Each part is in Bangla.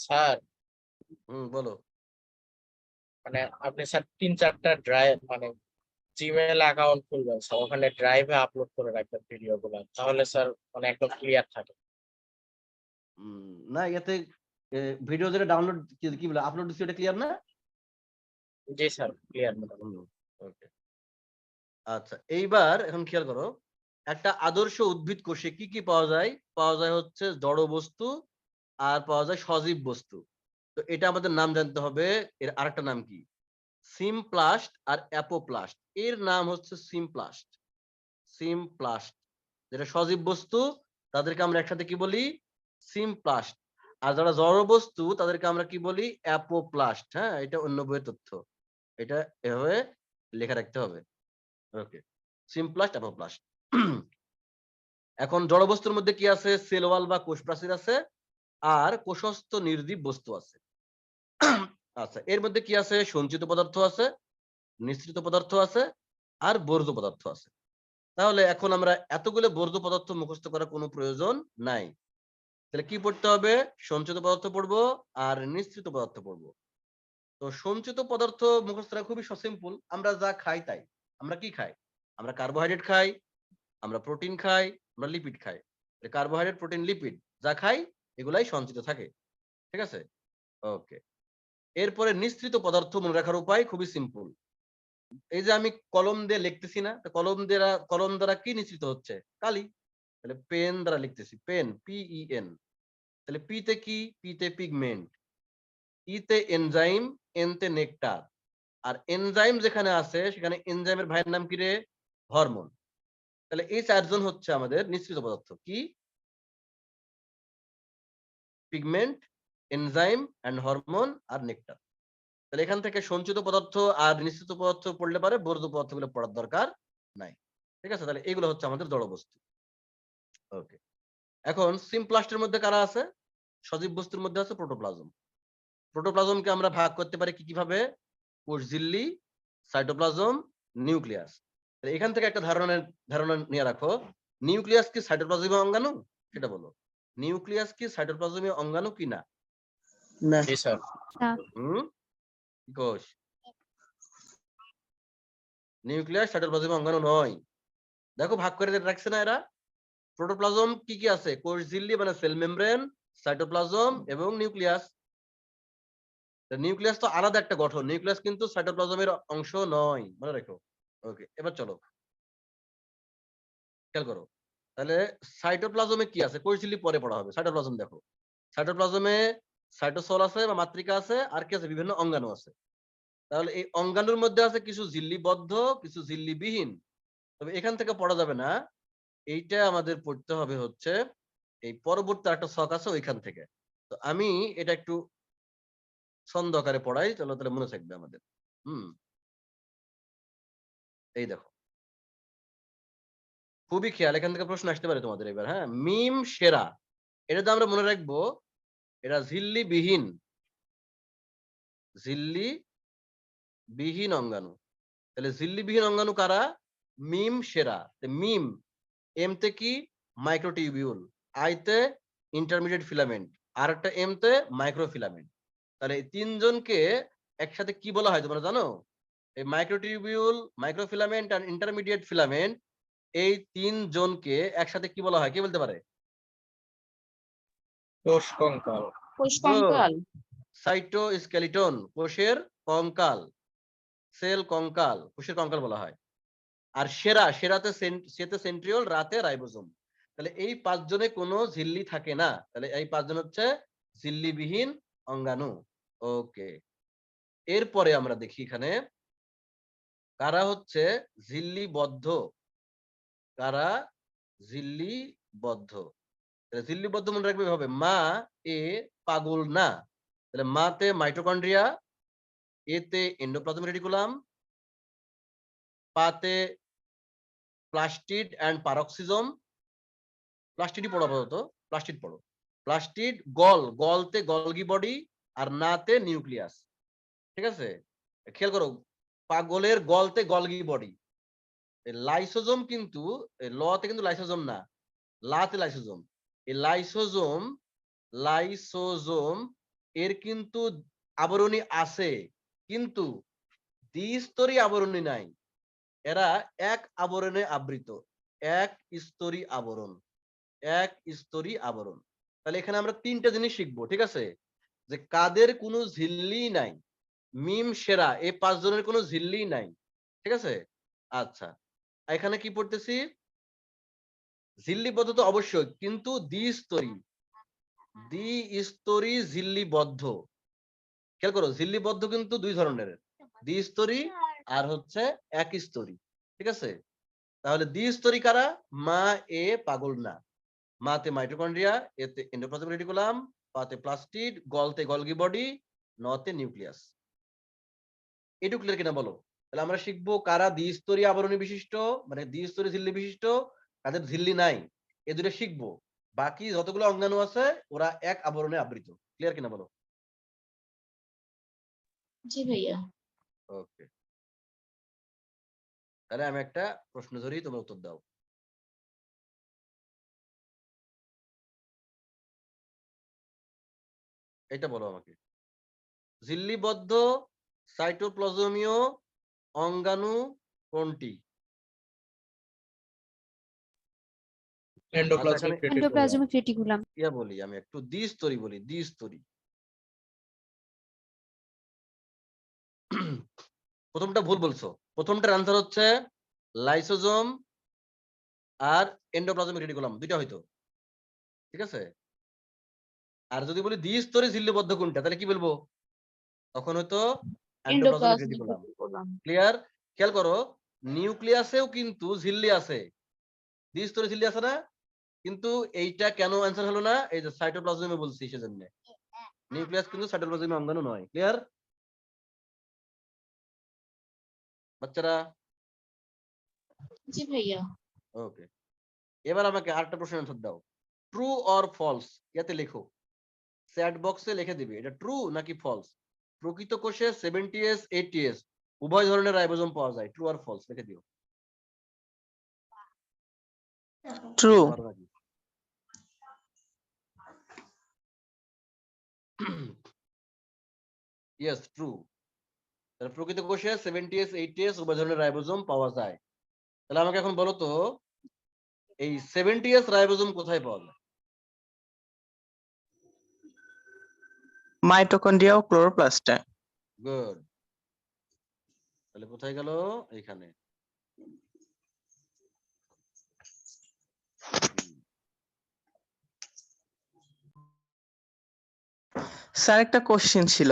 স্যার বলো। মানে আপনি স্যার ৩-৪টা ড্রাইভ মানে জিমেইল অ্যাকাউন্ট খুলবেন স্যার। ওখানে ড্রাইভে আপলোড করে রাখবেন ভিডিওগুলা। তাহলে স্যার মানে একদম ক্লিয়ার থাকে। না ইয়াতে ভিডিও যেটা ডাউনলোড কি বলে আপলোড দিচ্ছি ওটা ক্লিয়ার না? জি স্যার, ক্লিয়ার মোটামুটি। ওকে। আচ্ছা, এইবার এখন খেয়াল করো, একটা আদর্শ উদ্ভিদ কোষে কি কি পাওয়া যায়? পাওয়া যায় হচ্ছে জড় বস্তু আর পাওয়া যায় সজীব বস্তু। তো এটা আমাদের নাম জানতে হবে। এর আরেকটা নাম কি? সিমপ্লাস্ট আর অ্যাপোপ্লাস্ট। এর নাম হচ্ছে সিমপ্লাস্ট। সিমপ্লাস্ট যেটা সজীব বস্তু তাদেরকে আমরা একসাথে কি বলি? সিমপ্লাস্ট। আর যারা জড় বস্তু তাদেরকে আমরা কি বলি? অ্যাপোপ্লাস্ট। হ্যাঁ, এটা অন্য বইয়ের তথ্য। এটা এভাবে লেখা রাখতে হবে। ওকে। সিমপ্লাস্ট, অ্যাপোপ্লাস্ট। এখন জড় বস্তুর মধ্যে কি আছে? সেল ওয়াল বা কোষ প্রাচীর আছে আর কোষস্থ নির্জীব বস্তু আছে। আচ্ছা, এর মধ্যে কি আছে? সঞ্চিত পদার্থ আছে, নিঃসৃত পদার্থ আছে আর বর্জ্য পদার্থ আছে। তাহলে এখন আমরা এতগুলো বর্জ্য পদার্থ মুখস্থ করার কোনো প্রয়োজন নাই। তাহলে কি পড়তে হবে? সঞ্চিত পদার্থ পড়বো আর নিঃসৃত পদার্থ পড়বো। তো সঞ্চিত পদার্থ মুখস্থ করা খুবই সিম্পল। আমরা যা খাই তাই। আমরা কি খাই? আমরা কার্বোহাইড্রেট খাই, আমরা প্রোটিন খাই, আমরা লিপিড খাই। কার্বোহাইড্রেট, প্রোটিন, লিপিড যা খাই এগুলাই সঞ্চিত থাকে। ঠিক আছে? ওকে। এরপরে নিঃসৃত পদার্থ মনে রাখার উপায় খুবই সিম্পল। এই যে আমি কলম দিয়ে লিখতেছি না? কলম দ্বারা কি নিঃসৃত হচ্ছে? কালি। তাহলে পেন দ্বারা লিখতেছি। Pen, PEN। তাহলে পি তে কি? পি তে পিগমেন্ট, ই তে এনজাইম, এন তে নেকটার। আর এনজাইম যেখানে আছে সেখানে এনজাইমের ভাইয়ের নাম কি রে? হরমোন। তাহলে এই চারজন হচ্ছে আমাদের নিঃসৃত পদার্থ। কি? পিগমেন্ট, এনজাইম এন্ড হরমোন আর নেকটার। তাহলে এখান থেকে সঞ্চিত পদার্থ আর নিঃসৃত পদার্থ পড়লে পারে, বর্জ্য পদার্থগুলো পড়ার দরকার নাই। ঠিক আছে? তাহলে এগুলো হচ্ছে আমাদের জড় বস্তু। ওকে। এখন সিমপ্লাস্টের মধ্যে কারা আছে? সজীব বস্তুর মধ্যে আছে প্রোটোপ্লাজম। প্রোটোপ্লাজমকে আমরা ভাগ করতে পারি কি কিভাবে? কোষঝিল্লি, সাইটোপ্লাজম, নিউক্লিয়াস। এখান থেকে একটা ধারণা নিয়ে রাখো। নিউক্লিয়াস কি সাইটোপ্লাজমীয় অঙ্গাণু? সেটা বলো। নিউক্লিয়াস কি সাইটোপ্লাজমীয় অঙ্গাণু কি না? না। জি স্যার। কোষ নিউক্লিয়াস সাইটোপ্লাজমীয় অঙ্গাণু নয়। দেখো ভাগ করে রাখছে না এরা। প্রোটোপ্লাজম কি কি আছে? কোষঝিল্লি মানে সেল মেমব্রেন, সাইটোপ্লাজম এবং নিউক্লিয়াস। নিউক্লিয়াস তো আলাদা একটা গঠন। নিউক্লিয়াস কিন্তু সাইটোপ্লাজমের অংশ নয়, মনে রেখো। ওকে, এবার চলো খেয়াল করো। তাহলে সাইটোপ্লাজমে কি আছে? কোষঝিল্লি পরে পড়া হবে। সাইটোপ্লাজম দেখো। সাইটোপ্লাজমে সাইটোসল আছে বা মাতৃকা আছে আর কি আছে? বিভিন্ন অঙ্গাণু আছে। তাহলে এই অঙ্গাণুর মধ্যে আছে কিছু ঝিল্লিবদ্ধ, কিছু ঝিল্লিবিহীন। তবে এখান থেকে পড়া যাবে না। এইটা আমাদের পড়তে হবে হচ্ছে এই পরবর্তী একটা ছক আছে ওইখান থেকে। তো আমি এটা একটু ছন্দ আকারে পড়াই, চলো তাহলে মনে থাকবে আমাদের। এই দেখো, খুবই খেয়াল, এখান থেকে প্রশ্ন আসতে পারে তোমাদের এবার। হ্যাঁ, মিম সেরা, এটা তো আমরা মনে রাখবো এটা ঝিল্লিবিহীন, ঝিল্লিবিহীন অঙ্গাণু। তাহলে ঝিল্লিবিহীন অঙ্গাণু কারা? মিম সেরা। মিম, এম তে কি? মাইক্রোটিউবিউল, আইতে ইন্টারমিডিয়েট ফিলামেন্ট, আর একটা এম তে মাইক্রোফিলামেন্ট। তাহলে এই তিনজনকে একসাথে কি বলা হয় তোমরা জানো? এই মাইক্রোটিউবিউল, মাইক্রোফিলামেন্ট আর ইন্টারমিডিয়েট ফিলামেন্ট, এই তিনজনকে একসাথে কি বলা হয়? কে বলতে পারে? কোষ কঙ্কাল। সাইটোস্কেলিটন, কোষের কঙ্কাল, সেল কঙ্কাল, কোষের কঙ্কাল বলা হয়। আর সেরাতে সেন্ট্রিওল, রাতে রাইবোজোম। তাহলে এই পাঁচজনে কোনো ঝিল্লি থাকে না। তাহলে এই পাঁচজন হচ্ছে ঝিল্লিবিহীন অঙ্গাণু। ওকে। এরপরে আমরা দেখি এখানে কারা হচ্ছে ঝিল্লিবদ্ধ, কারা ঝিল্লিবদ্ধ। ঝিল্লিবদ্ধ মনে রাখবে হবে মা এ পাগল না। তাহলে মাতে মাইটোকন্ড্রিয়া, এতে এন্ডোপ্লাজমিক রেটিকুলাম, পাতে প্লাস্টিড এন্ড পারক্সিজম। প্লাস্টিডই পড়ো আপাতত, প্লাস্টিড পড়ো। প্লাস্টিড, গলতে গলগি বডি, আর নাতে নিউক্লিয়াস। ঠিক আছে? খেয়াল করো, পাগলের গলতে গলগি বডি। লাইসোজোম কিন্তু লতে কিন্তু লাইসোজোম না, লাতে লাইসোজোম। এই লাইসোজোম এর কিন্তু আবরণী আছে, কিন্তু দ্বিস্তরী আবরণী নাই। এরা এক আবরণে আবৃত, এক স্তরী আবরণ, এক স্তরী আবরণ। তাহলে এখানে আমরা তিনটা জিনিস শিখবো, ঠিক আছে? যে কাদের কোনো ঝিল্লি নাই, মিম সেরা এই 5 জনের কোনো ঝিল্লি নাই, ঠিক আছে? আচ্ছা, এখানে কি পড়তেছি? ঝিল্লিবদ্ধ তো অবশ্যই, কিন্তু দ্বিস্তরী, দ্বিস্তরী ঝিল্লিবদ্ধ। খেয়াল করো, ঝিল্লিবদ্ধ কিন্তু দুই ধরনের, দ্বিস্তরী আর হচ্ছে এক স্তরী, ঠিক আছে? তাহলে দ্বিস্তরী কারা? মা এ পাগল না। মাতে মাইটোকন্ড্রিয়া, এতে এন্ডোপ্লাজমিক রেটিকুলাম, পাতে প্লাস্টিড, গলতে গলগি বডি, নতে নিউক্লিয়াস। এটুকু ক্লিয়ার কিনা বলো? তাহলে আমরা শিখবো কারা দ্বিস্তরী আবরণী বিশিষ্ট, মানে দ্বিস্তরী ঝিল্লি বিশিষ্ট, কাদের ঝিল্লি নাই, এ দুটো শিখবো। বাকি যতগুলো অঙ্গাণু আছে ওরা এক আবরণে আবৃত। ক্লিয়ার কিনা বলো? জি ভাইয়া। ওকে, তাহলে আমি একটা প্রশ্ন ধরি, তোমরা উত্তর দাও। এটা বলো আমাকে, ঝিল্লিবদ্ধ সাইটোপ্লাজমীয় অঙ্গাণু কোনটি? Endoplasmic reticulum. Endoplasmic reticulum. ইয়া বলি আমি একটু দ্বিস্তরী বলি, দ্বিস্তরী। প্রথমটা ভুল বলছো, প্রথমটার আনসার হচ্ছে লাইসোজোম আর এন্ডোপ্লাজমিক রেটিকুলাম, দুইটা হয়তো, ঠিক আছে? আর যদি বলি দ্বিস্তরী ঝিল্লিবদ্ধ কোনটা, তাহলে কি বলবো? তখন হয়তো endoplasmic endoplasmic reticulum. Reticulum. Clear? খেয়াল করো, নিউক্লিয়াসেও কিন্তু ঝিল্লি আছে, দ্বিস্তরী ঝিল্লি আছে না? কিন্তু এইটা কেন অ্যান্সার হলো না? এই যে সাইটোপ্লাজমে বলছি সেজন্য। নিউক্লিয়াস কিন্তু সাইটোপ্লাজমীয় অঙ্গাণু নয়। ক্লিয়ার বাচ্চারা? জি ভাইয়া। ওকে, এবার আমাকে আরেকটা প্রশ্নের অ্যান্সার দাও। ট্রু অর ফলস, ইয়াতে লেখো, চ্যাট বক্সে লিখে দিবে এটা ট্রু নাকি ফলস। প্রকৃত কোষে 70s 80s উভয় ধরনের রাইবোজোম পাওয়া যায়, ট্রু আর ফলস লিখে দিও। ট্রু। পারো নাকি? Yes, true. তাহলে প্রকৃত কোষে 70s 80s উভয় ধরনের রাইবোজোম পাওয়া যায়। তাহলে আমাকে এখন বলো তো, এই 70s রাইবোজোম কোথায় পাওয়া যায়? মাইটোকন্ড্রিয়া ও ক্লোরোপ্লাস্টে। গুড। তাহলে কোথায় গেল? এইখানে। স্যার একটা কোশ্চেন ছিল,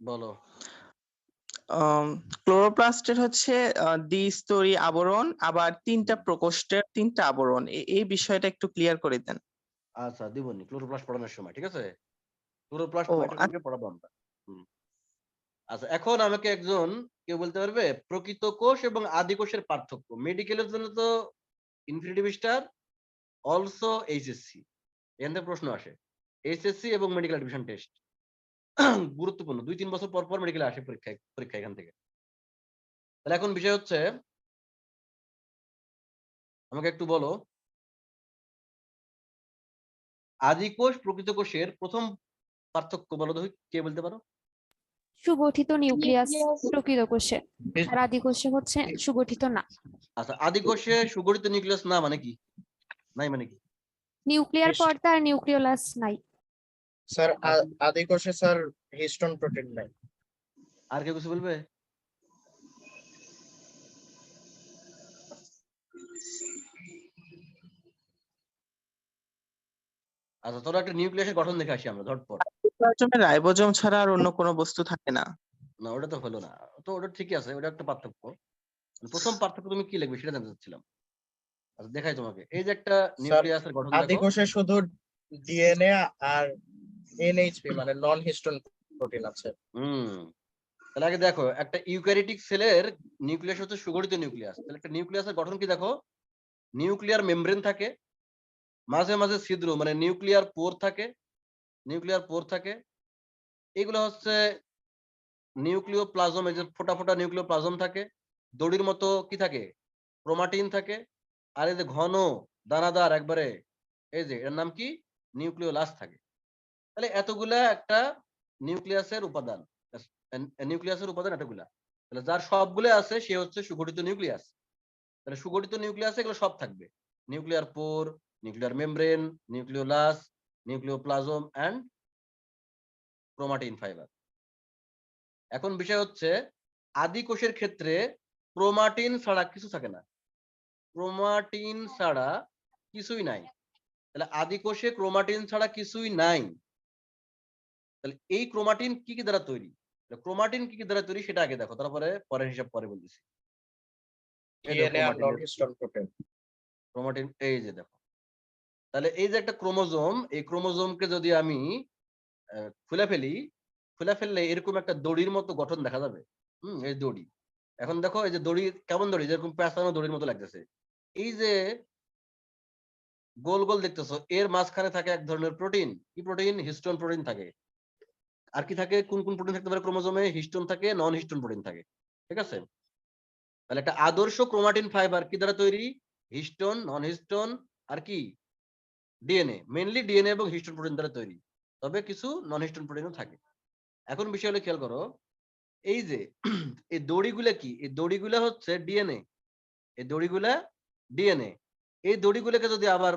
বলো। ক্লোরোপ্লাস্টের হচ্ছে দ্বিস্তরী আবরণ, আবার তিনটা প্রকোষ্ঠের তিনটা আবরণ, এই বিষয়টা একটু ক্লিয়ার করে দেন। আচ্ছা, দিবনি ক্লোরোপ্লাস্ট পড়ানোর সময়, ঠিক আছে? ক্লোরোপ্লাস্ট ও মাইটোকন্ড্রিয়া পড়াবো আমরা। আচ্ছা, এখন আমাকে একজন কেউ বলতে পারবে প্রকৃত কোষ এবং আদি কোষের পার্থক্য? মেডিকেলের জন্য তো ইনফিনিটিভ স্টার, অলসো এইচএসসি, এখান থেকে প্রশ্ন আসে। এইচএসসি এবং মেডিকেল অ্যাডমিশন টেস্ট গুরুত্বপূর্ণ, 2-3 বছর পর পর মেডিকেলে আসে পরীক্ষা এখান থেকে। তাহলে এখন বিষয় হচ্ছে, আমাকে একটু বলো, আদি কোষ প্রকৃত কোষের প্রথম পার্থক্য বলো তো, কে বলতে পারো? সুগঠিত নিউক্লিয়াস প্রকৃত কোষে, আর আদি কোষে হচ্ছে সুগঠিত না। আচ্ছা, আদি কোষে সুগঠিত নিউক্লিয়াস না মানে কি? নাই মানে কি? নিউক্লিয়ার পর্দা আর নিউক্লিওলাস নাই। স্যার আদি কোষে স্যার হিস্টোন প্রোটিন নাই। আর কেউ কিছু বলবে? আচ্ছা, তোরা একটা নিউক্লিয়াসের গঠন দেখে আসি আমরা ঝটপট। রাইবোজোম ছাড়া আর অন্য কোনো বস্তু থাকে না। না, ওটা তো হলো না, তো ওটা ঠিকই আছে, ওটা একটা পার্থক্য। প্রথম পার্থক্য তুমি কি লিখবে সেটা জানতে চাচ্ছিলাম। আচ্ছা, দেখাই তোমাকে, এই যে একটা স্যার নিউক্লিয়াসের গঠন আদি দেখো। কোষে শুধু ডিএনএ আর এনএইচপি মানে নন হিস্টোন প্রোটিন আছে। তাহলে আগে দেখো, একটা ইউক্যারিওটিক সেলের নিউক্লিয়াস হচ্ছে সুগঠিত নিউক্লিয়াস। তাহলে একটা নিউক্লিয়াসের গঠন কি দেখো, নিউক্লিয়ার মেমব্রেন থাকে, মাঝে মাঝে ছিদ্র মানে নিউক্লিয়ার পোর থাকে, নিউক্লিয়ার পোর থাকে। এগুলো হচ্ছে নিউক্লিওপ্লাজম, এই যে ফোটা ফোটা নিউক্লিওপ্লাজম থাকে, দড়ির মতো কি থাকে, ক্রোমাটিন থাকে। আর এই যে ঘন দানাদার একবারে, এই যে এর নাম কি, নিউক্লিওলাস থাকে। তাহলে এতগুলা একটা নিউক্লিয়াসের উপাদান। নিউক্লিয়াসের উপাদান এতগুলা। তাহলে যার সবগুলো আছে সে হচ্ছে সুগঠিত নিউক্লিয়াস। তাহলে সুগঠিত নিউক্লিয়াসে এগুলো সব থাকবে। Nuclear pore, nuclear membrane, nucleolus, nucleoplasm and chromatin fibre. এখন বিষয় হচ্ছে আদি কোষের ক্ষেত্রে ক্রোমাটিন ছাড়া কিছু থাকে না। ক্রোমাটিন ছাড়া কিছুই নাই। তাহলে আদি কোষে ক্রোমাটিন ছাড়া কিছুই নাই। তাহলে এই ক্রোমাটিন কি কি দ্বারা তৈরি? ক্রোমাটিন কি কি দ্বারা তৈরি সেটা আগে দেখো, তারপরে পরের হিসাব পরে বলতেছি। এই দেখো ডিএনএ আর নন ক্রোমাটিনের হিস্টোন প্রোটিন। ক্রোমাটিন এই যে দেখো। তাহলে এই যে একটা ক্রোমোজোম, এই ক্রোমোজোমকে যদি আমি খুলে ফেলি, খুলে ফেললে এরকম একটা দড়ির মতো গঠন দেখা যাবে। এই দড়ি। এখন দেখো এই যে দড়ি, কেমন দড়ি? যেরকম পেঁচানো দড়ির মতো লাগতেছে। এই যে গোল গোল দেখতেছো, এর মাঝখানে থাকে এক ধরনের প্রোটিন। কি প্রোটিন? হিস্টোন প্রোটিন থাকে। আর কি থাকে? কোন কোন প্রোটিন থাকতে পারে ক্রোমোজোমে? হিস্টোন থাকে, নন হিস্টোন প্রোটিন থাকে। ঠিক আছে? তাহলে একটা আদর্শ ক্রোমাটিন ফাইবার কি দ্বারা তৈরি? হিস্টোন, নন হিস্টোন আর কি ডিএনএ। মেইনলি ডিএনএ এবং হিস্টোন প্রোটিন দ্বারা তৈরি। তবে কিছু নন হিস্টোন প্রোটিনও থাকে। এখন বিষয় হলো খেয়াল করো, এই যে এই দড়িগুলা কি? এই দড়িগুলা হচ্ছে ডিএনএ। এই দড়িগুলা ডিএনএ। এই দড়িগুলোকে যদি আবার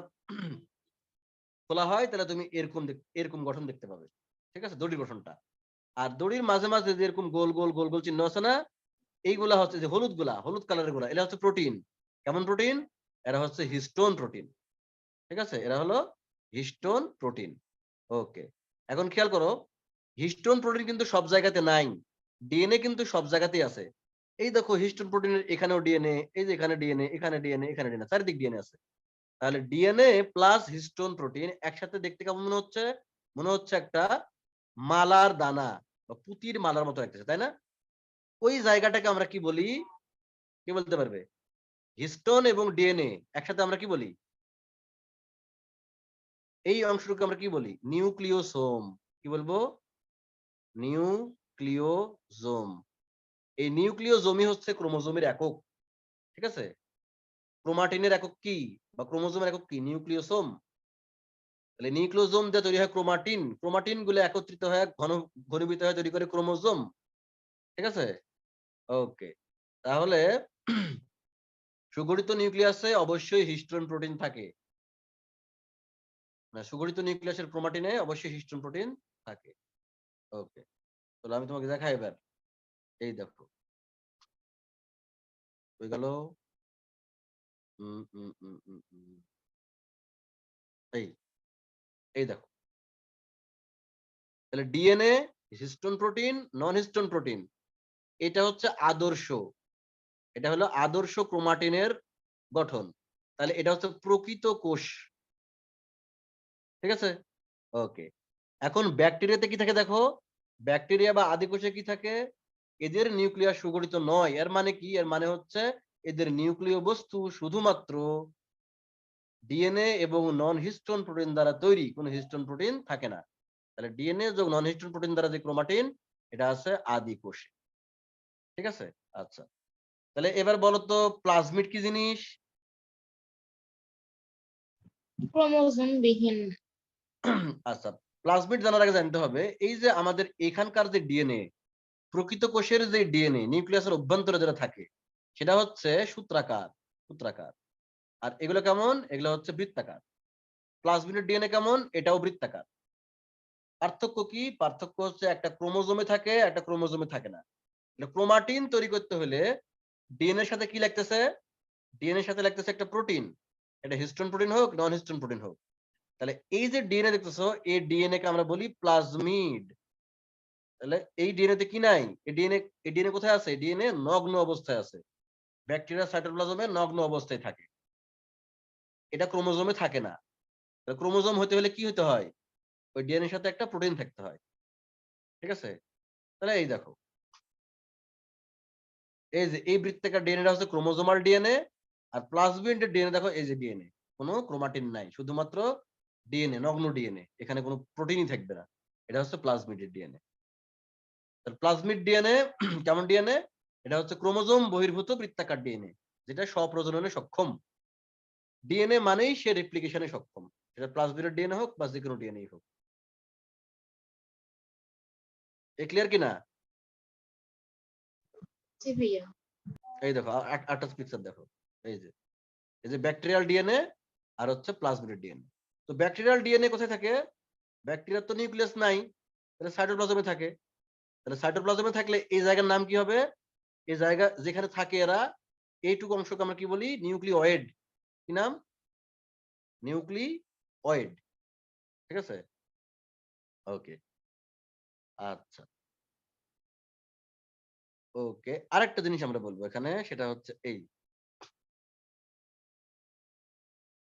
খোলা হয় তাহলে তুমি এরকম গঠন দেখতে পাবে। ঠিক আছে? দড়ির গঠনটা। আর দড়ির মাঝে মাঝে যে এরকম গোল গোল গোল গোল চিহ্ন আছে না, এইগুলা হচ্ছে যে হলুদ কালারের গুলা, এরা হচ্ছে প্রোটিন। কেমন প্রোটিন? এরা হচ্ছে হিস্টোন প্রোটিন। ঠিক আছে? এরা হলো হিস্টোন প্রোটিন। ওকে, এখন খেয়াল করো, হিস্টোন প্রোটিন কিন্তু সব জায়গাতে নাই। ডিএনএ কিন্তু সব জায়গাতেই আছে। এই দেখো হিস্টোন প্রোটিনের এখানেও ডিএনএ, এই যে এখানে ডিএনএ, এখানে ডিএনএ, এখানে ডিএনএ, চারিদিক ডিএনএ আছে। তাহলে ডিএনএ প্লাস হিস্টোন প্রোটিন একসাথে দেখতে কেমন মনে হচ্ছে? মনে হচ্ছে একটা মালার দানা বা পুতির মালার মতো লাগতেছে, তাই না? ওই জায়গাটাকে আমরা কি বলি? কি বলতে পারবে? হিস্টোন এবং ডিএনএ একসাথে আমরা কি বলি? এই অংশটুকু আমরা কি বলি? নিউক্লিওসোম। কি বলবো? নিউক্লিওজোম। এই নিউক্লিওজোমই হচ্ছে ক্রোমোজোমের একক। ঠিক আছে? ক্রোমাটিনের একক কি বা ক্রোমোজোমের একক কি? নিউক্লিওসোম। তাহলে নিউক্লিওজোম দিয়ে তৈরি হয় ক্রোমাটিন। ক্রোমাটিন গুলো একত্রিত হয়ে ঘনীভূত হয়ে তৈরি করে ক্রোমোজোম। ঠিক আছে? ওকে, তাহলে সুগঠিত নিউক্লিয়াসে অবশ্যই হিস্টোন প্রোটিন থাকে। না, সুগঠিত নিউক্লিয়াসের ক্রোমাটিনে অবশ্যই হিস্টোন প্রোটিন থাকে। ওকে, তাহলে আমি তোমাকে দেখাই এবার। এই দেখো, হয়ে গেল। এই এই দেখো, তাহলে ডিএনএ, হিস্টোন প্রোটিন, নন হিস্টোন প্রোটিন, এটা হচ্ছে আদর্শ। এটা হলো আদর্শ ক্রোমাটিনের গঠন। তাহলে এটা হচ্ছে প্রকৃত কোষ। ঠিক আছে? ওকে, এখন ব্যাকটেরিয়াতে কি থাকে দেখো। ব্যাকটেরিয়া বা আদি কোষে কি থাকে? এদের নিউক্লিয়াস সুগঠিত নয়। এর মানে কি? এর মানে হচ্ছে এদের নিউক্লিয় বস্তু শুধুমাত্র ডিএনএ এবং নন হিস্টোন প্রোটিন দ্বারা তৈরি, কোনো হিস্টোন প্রোটিন থাকে না। তাহলে ডিএনএ এবং নন হিস্টোন প্রোটিন দ্বারা যে ক্রোমাটিন, এটা আছে আদি কোষে। ঠিক আছে? আচ্ছা, তাহলে এবার বলো তো প্লাজমিড কি জিনিস? ক্রোমোজোম বিহীন। আচ্ছা, প্লাজমিড জানার আগে জানতে হবে এই যে আমাদের এখানকার যে ডিএনএ, প্রকৃত কোষের যে ডিএনএ নিউক্লিয়াসের অভ্যন্তরে যেটা থাকে, সেটা হচ্ছে সূত্রাকার। সূত্রাকার। আর এগুলো কেমন? এগুলো হচ্ছে বৃত্তাকার। প্লাজমিডের ডিএনএ কেমন? এটাও বৃত্তাকার। পার্থক্য কি? পার্থক্য হচ্ছে একটা ক্রোমোজোমে থাকে, একটা ক্রোমোজোমে থাকে না। ক্রোমাটিন তৈরি করতে হলে ডিএনএর সাথে কি লাগতেছে? ডিএনএর সাথে লাগতেছে একটা প্রোটিন। এটা হিস্টোন প্রোটিন হোক, নন হিস্টোন প্রোটিন হোক। তাহলে এই যে ডিএনএ দেখতেছো, এই ডিএনএ কে আমরা বলি প্লাজমিড। তাহলে এই ডিএনএ তে কি নাই? এই ডিএনএ কোথায় আছে? ডিএনএ নগ্ন অবস্থায় আছে। ব্যাকটেরিয়া সাইটোপ্লাজমে নগ্ন অবস্থায় থাকে। এটা ক্রোমোজোমে থাকে না। তাহলে ক্রোমোজোম হতে হলে কি হতে হয়? ওই ডিএনএ এর সাথে একটা প্রোটিন থাকতে হয়। ঠিক আছে? তাহলে এই দেখো, এই যে এই বৃত্তাকার ডিএনএ হচ্ছে ক্রোমোজোমাল ডিএনএ। আর প্লাজমিডের ডিএনএ দেখো, এই যে ডিএনএ, কোনো ক্রোমাটিন নাই, শুধুমাত্র ডিএনএ, নগ্ন ডিএনএ, এখানে কোনো প্রোটিনই থাকবে না। এটা হচ্ছে প্লাজমিডের ডিএনএ। তাহলে প্লাজমিড ডিএনএ কেমন ডিএনএ? এটা হচ্ছে ক্রোমোজোম বহির্ভূত বৃত্তাকার ডিএনএ, যেটা স্বপ্রজননে সক্ষম। ডিএনএ মানেই সে রেপ্লিকেশনে সক্ষম। সেটা প্লাজমিডের ডিএনএ হোক বা যে কোনো ডিএনএ হোক। ক্লিয়ার কিনা? জি ভাইয়া। এই দেখো আটটা পিকচার দেখো, এই যে ব্যাকটেরিয়াল ডিএনএ আর হচ্ছে প্লাজমিড ডিএনএ। তো ব্যাকটেরিয়াল ডিএনএ কোথায় থাকে? ব্যাকটেরিয়ার তো নিউক্লিয়াস নাই, তাহলে সাইটোপ্লাজমে থাকে। তাহলে সাইটোপ্লাজমে থাকলে এই জায়গার নাম কি হবে? এই জায়গা যেখানে থাকে এরা, এইটুকু অংশকে আমরা কি বলি? নিউক্লিওয়েড। কি নাম? নিউক্লিওয়েড। ঠিক আছে, ওকে, আচ্ছা, ওকে। আরেকটা জিনিস আমরা বলবো এখানে, সেটা হচ্ছে এই,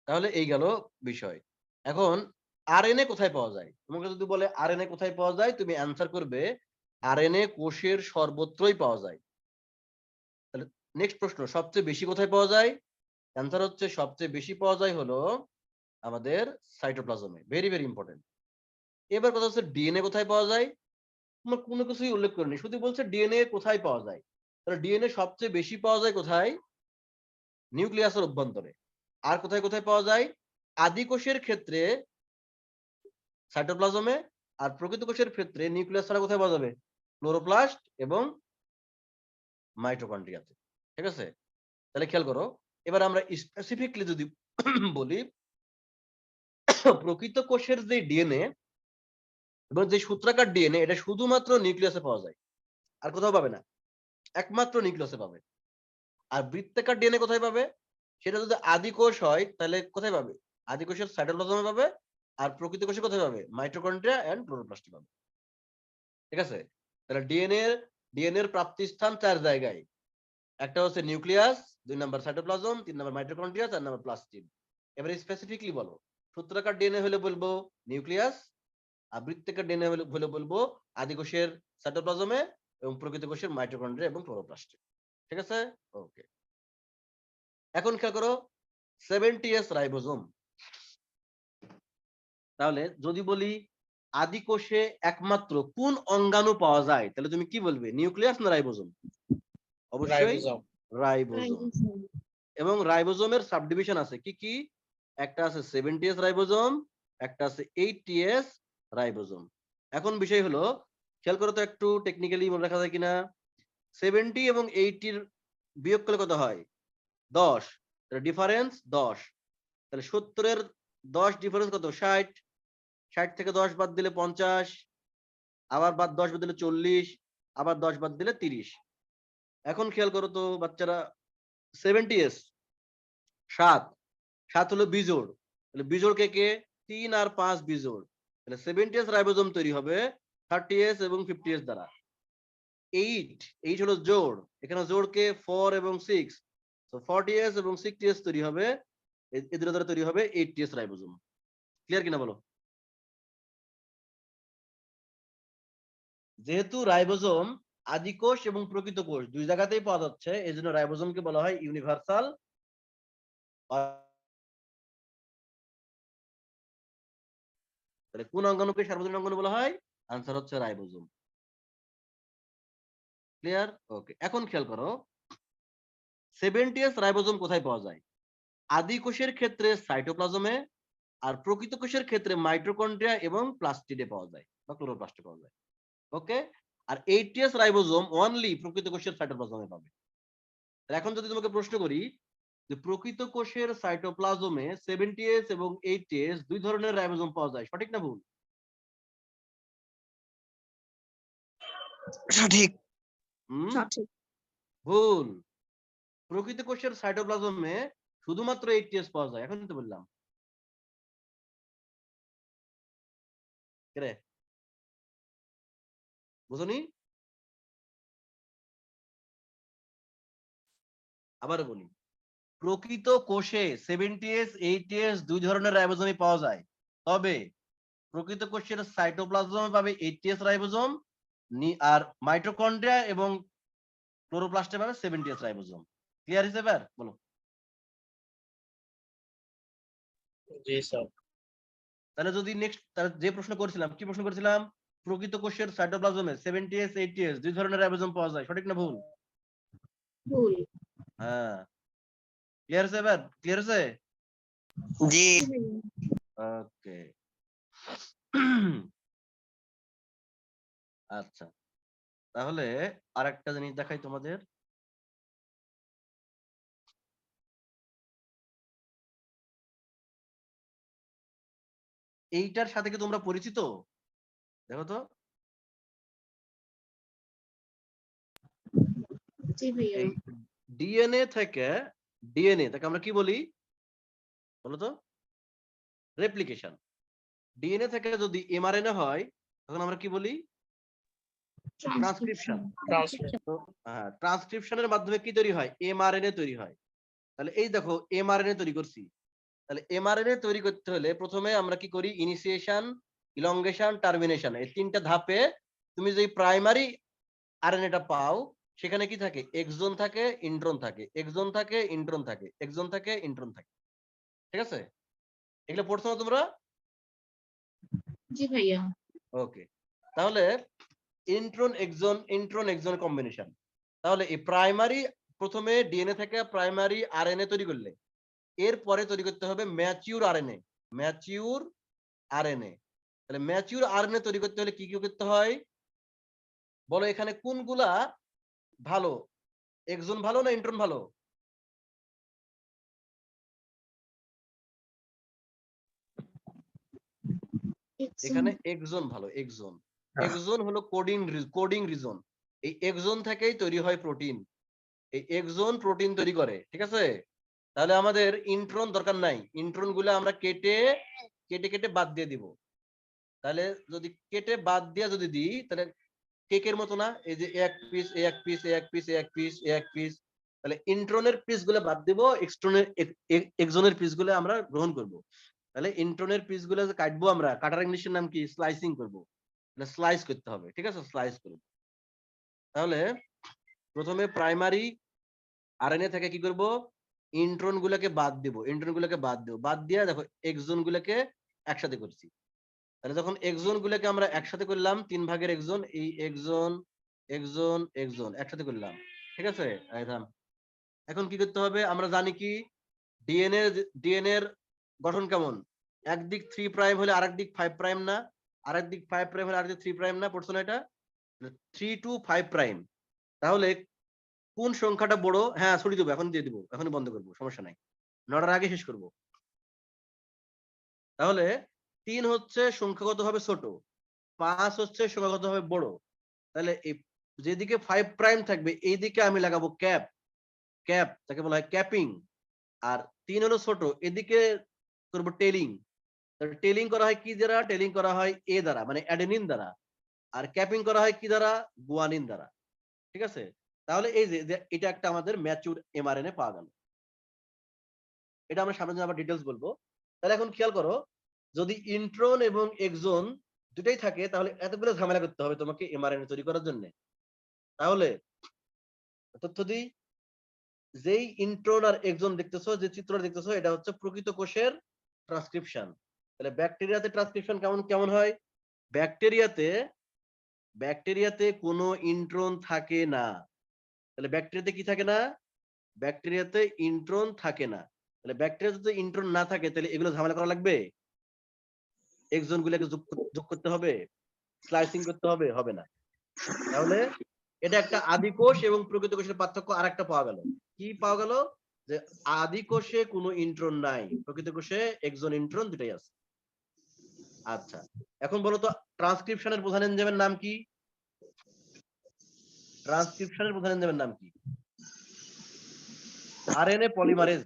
তাহলে এই গেল বিষয়। এখন আরএনএ কোথায় পাওয়া যায়? তোমাকে যদি বলে আরএনএ কোথায় পাওয়া যায়, তুমি অ্যান্সার করবে আরএনএ কোষের সর্বত্রই পাওয়া যায়। তাহলে নেক্সট প্রশ্ন, সবচেয়ে বেশি কোথায় পাওয়া যায়? অ্যান্সার হচ্ছে সবচেয়ে বেশি পাওয়া যায় হলো আমাদের সাইটোপ্লাজমে। Very very important. এবার কথা হচ্ছে ডিএনএ কোথায় পাওয়া যায়? তোমার কোনো কিছুই উল্লেখ করেনি, শুধু বলছে ডিএনএ কোথায় পাওয়া যায়। তাহলে ডিএনএ সবচেয়ে বেশি পাওয়া যায় কোথায়? নিউক্লিয়াসের অভ্যন্তরে। আর কোথায় কোথায় পাওয়া যায়? আদি কোষের ক্ষেত্রে সাইটোপ্লাজমে, আর প্রকৃত কোষের ক্ষেত্রে নিউক্লিয়াস ছাড়া কোথায় পাওয়া যাবে? ক্লোরোপ্লাস্ট এবং মাইটোকন্ড্রিয়াতে। ঠিক আছে, তাহলে খেয়াল করো। এবার আমরা স্পেসিফিকলি যদি বলি, প্রকৃত কোষের যে ডিএনএ এবং যে সূত্রাকার ডিএনএ, এটা শুধুমাত্র নিউক্লিয়াসে পাওয়া যায়, আর কোথাও পাবে না, একমাত্র নিউক্লিয়াসে পাবে। আর বৃত্তাকার ডিএনএ কোথায় পাবে? সেটা যদি আদি কোষ হয় তাহলে কোথায় পাবে? আদি কোষের সাইটোপ্লাজমে পাবে। আর প্রকৃত কোষে কোথায় পাবে? মাইটোকন্ড্রিয়া এন্ড ক্লোরোপ্লাস্টে পাবে। ঠিক আছে, তাহলে ডিএনএ এর প্রাপ্তি স্থান 4 জায়গায়। একটা হচ্ছে nucleus, 2 number cytoplasm, 3 number mitochondria, 4 number plastid. এবারে স্পেসিফিকলি বলো, সূত্রাকার ডিএনএ হলে বলবো নিউক্লিয়াস, আর বৃত্তাকার ডিএনএ হলে বলবো আদি কোষের সাইটোপ্লাজমে এবং প্রকৃত কোষের মাইটোকন্ড্রিয়া এবং ক্লোরোপ্লাস্টে। ঠিক আছে, ওকে। এখন খেয়াল করো 70S রাইবোজোম। তাহলে যদি বলি আদি কোষে একমাত্র কোন অঙ্গাণু পাওয়া যায়, তাহলে তুমি কি বলবে? নিউক্লিয়াস না রাইবোজোম? অবশ্যই রাইবোজোম। রাইবোজোম। এবং রাইবোজোমের সাবডিভিশন আছে কি কি? একটা আছে 70S রাইবোজোম, একটা আছে 80S রাইবোজোম। এখন বিষয় হলো, খেয়াল করো তো একটু টেকনিক্যালি মনে রাখা যায় কিনা। 70 এবং 80 বিয়োগ করলে কত হয়? 10। ডিফারেন্স 10। তাহলে 70-এর 10 ডিফারেন্স কত? 60। 60 থেকে 10 বাদ দিলে 50, আবার 10 বাদ দিলে 40, আবার 10 বাদ দিলে 30। এখন খেয়াল করো তো বাচ্চারা, 70S 7, 7 হলো বিজোড়। তাহলে বিজোড় কে কে? 3 আর 5 বিজোড়। তাহলে 70S রাইবোজোম তৈরি হবে 30S এবং 50S দ্বারা। 8 হলো জোড়, এখানে জোড় কে 4 এবং 6, তো 40S এবং 60S তৈরি হবে, এদের দ্বারা তৈরি হবে 80S রাইবোজোম। ক্লিয়ার কিনা বলো? যেহেতু রাইবোজোম আদি কোষ এবং প্রকৃত কোষ দুই জায়গাতেই পাওয়া যাচ্ছে, এই জন্য রাইবোজোমকে বলা হয় ইউনিভার্সাল। তাহলে কোন অঙ্গাণুকে সার্বজনীন অঙ্গাণু বলা হয়? আনসার হচ্ছে রাইবোজোম। ক্লিয়ার, ওকে। এখন খেয়াল করো 70S রাইবোজোম কোথায় পাওয়া যায়? আদি কোষের ক্ষেত্রে সাইটোপ্লাজমে, আর প্রকৃত কোষের ক্ষেত্রে মাইটোকন্ড্রিয়া এবং প্লাস্টিডে পাওয়া যায় বা ক্লোরোপ্লাস্টে পাওয়া যায়। ওকে, আর 80S রাইবোজোম অনলি প্রকৃত কোষের সাইটোপ্লাজমে পাবে। এখন যদি তোমাকে প্রশ্ন করি যে প্রকৃত কোষের সাইটোপ্লাজমে 70S এবং 80S দুই ধরনের রাইবোজোম পাওয়া যায়, সঠিক না ভুল? সঠিক। সঠিক। ভুল। প্রকৃত কোষের সাইটোপ্লাজমে শুধুমাত্র 80S পাওয়া যায়, এখন তো বললাম। কে বুঝনি? আবার বলি, প্রকৃত কোষে 70S 80S দুই ধরনের রাইবোজোমই পাওয়া যায়, তবে প্রকৃত কোষের সাইটোপ্লাজমে পাবে 80S রাইবোজোম, আর মাইটোকন্ড্রিয়া এবং ক্লোরোপ্লাস্টে পাবে 70S রাইবোজোম। ক্লিয়ার হিসেবে আর বলো? জি স্যার। তাহলে যদি নেক্সট, তাহলে যে প্রশ্ন করেছিলাম, কি প্রশ্ন করেছিলাম? প্রকৃত কোষের সাইটোপ্লাজমে 70S 80S দুই ধরনের রাইবোজোম পাওয়া যায়, সঠিক না ভুল? ভুল। হ্যাঁ, ক্লিয়ার হয়েছে এবার? ক্লিয়ার হয়েছে? জি। ওকে। আচ্ছা, তাহলে আরেকটা জিনিস দেখাই তোমাদের। এইটার সাথে কি তোমরা পরিচিত? দেখো তো, জি ভাইয়া। এই ডিএনএ থেকে ডিএনএ তাকে আমরা কি বলি বলো তো? রেপ্লিকেশন। ডিএনএ থেকে যদি এমআরএনএ হয় তখন আমরা কি বলি? ট্রান্সক্রিপশন। ট্রান্সলেট তো হ্যাঁ, ট্রান্সক্রিপশনের মাধ্যমে কি তৈরি হয়? এমআরএনএ তৈরি হয়। তাহলে এই দেখো এমআরএনএ তৈরি করছি। তাহলে এমআরএনএ তৈরি করতে হলে প্রথমে আমরা কি করি? ইনিশিয়েশন, ইলংগেশন, টার্মিনেশন, এই তিনটা ধাপে তুমি যে প্রাইমারি আরএনএটা পাও সেখানে কি থাকে? এক্সন থাকে, ইন্ট্রন থাকে, এক্সন থাকে, ইন্ট্রন থাকে, এক্সন থাকে, ইন্ট্রন থাকে। ঠিক আছে? এগুলো পড়ছো না তোমরা? জি ভাইয়া। ওকে। তাহলে ইন্ট্রন এক্সন কম্বিনেশন। তাহলে এই প্রাইমারি প্রথমে ডিএনএ থেকে প্রাইমারি আরএনএ তৈরি করলে এরপরে তৈরি করতে হবে ম্যাচিউর আরএনএ। Mature RNA. তাহলে ম্যাচিউর আরএনএ তৈরি করতে হলে কি কি করতে হয় বলো? এখানে কোনগুলা ভালো? এক্সন ভালো না ইন্ট্রন ভালো? এখানে এক্সন ভালো। এক্সন এক্সন হলো কোডিং রিজন। এই এক্সন থেকেই তৈরি হয় প্রোটিন। এই এক্সন প্রোটিন তৈরি করে। ঠিক আছে? তাহলে আমাদের ইন্ট্রন দরকার নাই। ইন্ট্রন গুলো আমরা কেটে কেটে কেটে বাদ দিয়ে দিব। তাহলে যদি কেটে বাদ দিয়ে যদি দিই তাহলে কেকের মতো না? এই যে এক পিস, এক পিস, এক পিস, এক পিস, এক পিস। তাহলে ইন্ট্রনের পিস গুলো বাদ দিব, এক্সনের পিস গুলো আমরা গ্রহণ করব। তাহলে ইন্ট্রনের পিস গুলো যে কাটবো আমরা, কাটার ইংলিশের নাম কি? স্লাইসিং করব। স্লাইস করতে হবে। ঠিক আছে? স্লাইস করব। তাহলে প্রথমে প্রাইমারি আরএনএ থেকে কি করব? ইন্ট্রন গুলোকে বাদ দিব। ইন্ট্রন গুলোকে বাদ দেব। বাদ দিয়ে দেখো এক্সন গুলোকে একসাথে করছি। তাহলে যখন এক্সন গুলোকে আমরা একসাথে করলাম, 3 ভাগের এক্সন, এই এক্সন এক্সন এক্সন একসাথে করলাম। ঠিক আছে? এখন কি করতে হবে? আমরা জানি কি ডিএনএ এর গঠন কেমন? একদিক 3 প্রাইম হলে আরেক দিক 5 প্রাইম না? আরেক দিক 5 প্রাইম হলে আরেক দিক 3 প্রাইম না? পড়ছো না এটা? 3 to 5 প্রাইম। তাহলে কোন সংখ্যাটা বড়? হ্যাঁ, ছড়িয়ে দেবো, এখন দিয়ে দিব, এখনই বন্ধ করবো, সমস্যা নাই, 9টার আগে শেষ করব। তাহলে 3 হচ্ছে সংখ্যাগতভাবে ছোট, 5 হচ্ছে সংখ্যাগতভাবে বড়। তাহলে এই যেদিকে 5 প্রাইম থাকবে এই দিকে আমি লাগাবো ক্যাপ। ক্যাপ তাকে বলা হয় ক্যাপিং। আর 3 হলো ছোট, এদিকে করব টেলিং। তাহলে টেলিং করা হয় কি দ্বারা? টেলিং করা হয় এ দ্বারা, মানে অ্যাডেনিন দ্বারা। আর ক্যাপিং করা হয় কি দ্বারা? গুয়ানিন দ্বারা। ঠিক আছে? তাহলে এই যে এটা একটা আমাদের ম্যাচিউর এমআরএনএ পাওয়া গেল। এটা আমরা সামনে আবার ডিটেইলস বলবো। তাহলে এখন খেয়াল করো, যদি ইন্ট্রন এবং এক্সন দুটাই থাকে তাহলে এতগুলো ঝামেলা করতে হবে তোমাকে এমআরএনএ তৈরি করার জন্য। তাহলে তথ্য দিই, যেই ইন্ট্রন আর এক্সন দেখতেছো, যে চিত্রটা দেখতেছো, এটা হচ্ছে প্রকৃত কোষের ট্রান্সক্রিপশন। তাহলে ব্যাকটেরিয়াতে ট্রান্সক্রিপশন কেমন কেমন হয়? ব্যাকটেরিয়াতে কোনো ইন্ট্রন থাকে না। তাহলে ব্যাকটেরিয়াতে কি থাকে না? ব্যাকটেরিয়াতে ইন্ট্রন থাকে না। তাহলে ব্যাকটেরিয়াতে যদি ইন্ট্রন না থাকে তাহলে এগুলো ঝামেলা করা লাগবে? এক্সন গুলোকে যোগ করতে হবে, স্লাইসিং করতে হবে? হবে না। তাহলে এটা একটা আদি কোষ এবং প্রকৃত কোষের পার্থক্য আরেকটা পাওয়া গেল। কি পাওয়া গেল? যে আদি কোষে কোনো ইন্ট্রন নাই, প্রকৃত কোষে এক্সন ইন্ট্রন দুটাই আছে। আচ্ছা, এখন বলো তো ট্রান্সক্রিপশনের প্রধান এনজাইমের নাম কি? ট্রান্সক্রিপশনের প্রধান এনজাইমের নাম কি? RNA polymerase.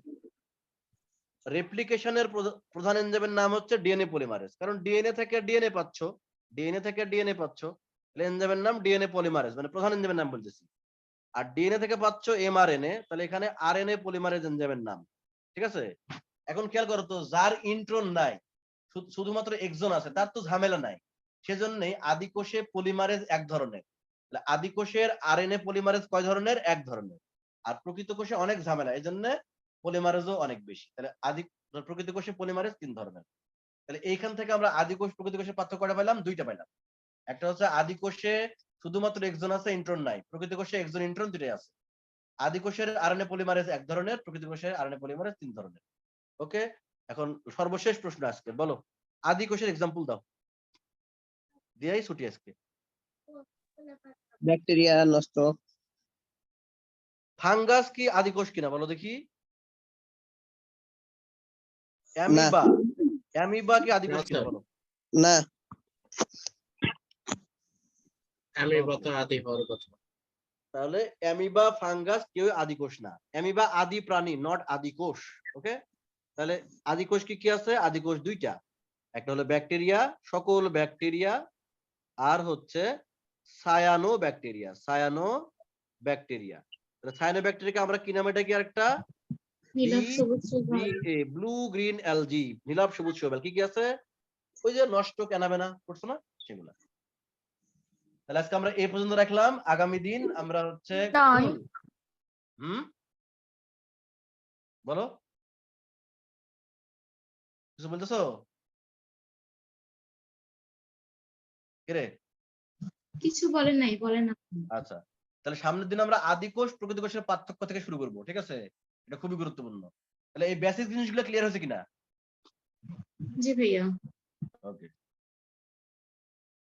রেপ্লিকেশনের প্রধান এনজাইমের নাম হচ্ছে ডিএনএ পলিমারেজ। কারণ ডিএনএ থেকে ডিএনএ পাচ্ছ, ডিএনএ থেকে ডিএনএ পাচ্ছ, তাহলে এনজাইমের নাম ডিএনএ পলিমারেজ, মানে প্রধান এনজাইমের নাম বলতেছি। আর ডিএনএ থেকে পাচ্ছ এমআরএনএ, তাহলে এখানে আরএনএ পলিমারেজ এনজাইমের নাম। ঠিক আছে? এখন খেয়াল করো তো, যার ইন্ট্রন নাই, শুধুমাত্র এক্সন আছে, তার তো ঝামেলা নাই। সেজন্যই আদি কোষে পলিমারেজ এক ধরনের। আদি কোষের আরএনএ পলিমারেজ কয় ধরনের? এক ধরনের। আর প্রকৃত কোষে অনেক ঝামেলা, এই জন্য পলিমারেজও অনেক বেশি। তাহলে প্রকৃত কোষে পলিমারেজ 3 ধরনের। তাহলে এইখান থেকে আমরা আদি কোষ প্রকৃত কোষের পার্থক্যটা পেলাম, দুইটা পেলাম। একটা হচ্ছে আদি কোষে শুধুমাত্র এক্সন আছে, ইন্ট্রন নাই। প্রকৃত কোষে এক্সন ইন্ট্রন দুটাই আছে। আদি কোষের আরএনএ পলিমারেজ এক ধরনের, প্রকৃত কোষের আরএনএ পলিমারেজ 3 ধরনের। ওকে, এখন সর্বশেষ প্রশ্ন আজকে, বলো আদি কোষের এক্সাম্পল দাও। দিয়াই ছুটি আজকে। ব্যাকটেরিয়া নষ্ট। ফাঙ্গাস কি আদিকোষ কিনা বলো দেখি? অ্যামিবা, অ্যামিবা কি আদিকোষ কিনা বলো? না। আমি বত আদি হওয়ার কথা। তাহলে অ্যামিবা ফাঙ্গাস কেউ আদিকোষ না। অ্যামিবা আদি প্রাণী, নট আদিকোষ। ওকে, তাহলে আদিকোষ কি কি আছে? আদিকোষ দুইটা, একটা হলো ব্যাকটেরিয়া, সকল ব্যাকটেরিয়া, আর হচ্ছে সায়ানো ব্যাকটেরিয়া। সায়ানো ব্যাকটেরিয়া, সায়ানো ব্যাকটেরিয়াকে আমরা কি নামে ডাকি? আরেকটা নীলাভ সবুজ শৈবাল। ব্লু গ্রিন অ্যালজি, নীলাভ সবুজ শৈবাল। কি কি আছে? ওই যে নষ্ট কেনাবেনা করছো না, সেগুলা। তাহলে আজকে আমরা এই পর্যন্ত রাখলাম। আগামী দিন আমরা হচ্ছে বলো, কিছু বলতেছো? কিরে? কিছু বলেন নাই, বলেন না। আচ্ছা, তাহলে সামনের দিন আমরা আদিকোষ প্রকৃত কোষের পার্থক্য থেকে শুরু করব, ঠিক আছে? এটা খুবই গুরুত্বপূর্ণ। তাহলে এই বেসিক জিনিসগুলো ক্লিয়ার হয়েছে কিনা? জি ভাইয়া। ওকে।